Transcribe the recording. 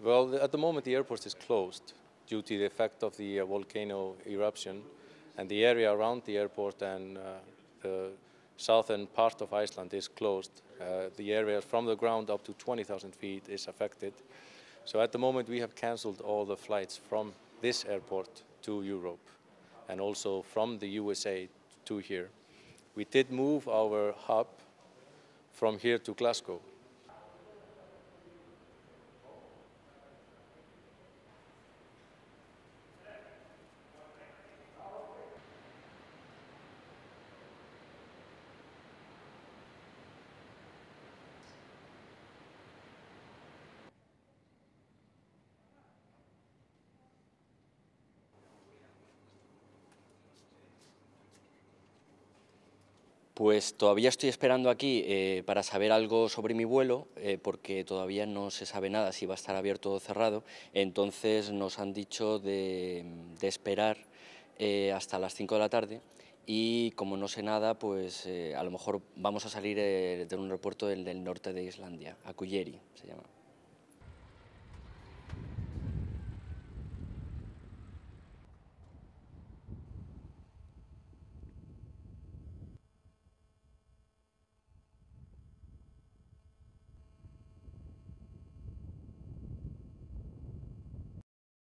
Well, at the moment the airport is closed due to the effect of the volcano eruption, and the area around the airport and the southern part of Iceland is closed. The area from the ground up to 20,000 feet is affected. So at the moment we have cancelled all the flights from this airport to Europe and also from the USA to here. We did move our hub from here to Glasgow. Pues todavía estoy esperando aquí para saber algo sobre mi vuelo, porque todavía no se sabe nada si va a estar abierto o cerrado. Entonces nos han dicho de esperar hasta las 5 de la tarde y como no sé nada, pues a lo mejor vamos a salir de un aeropuerto del norte de Islandia, Akureyri se llama.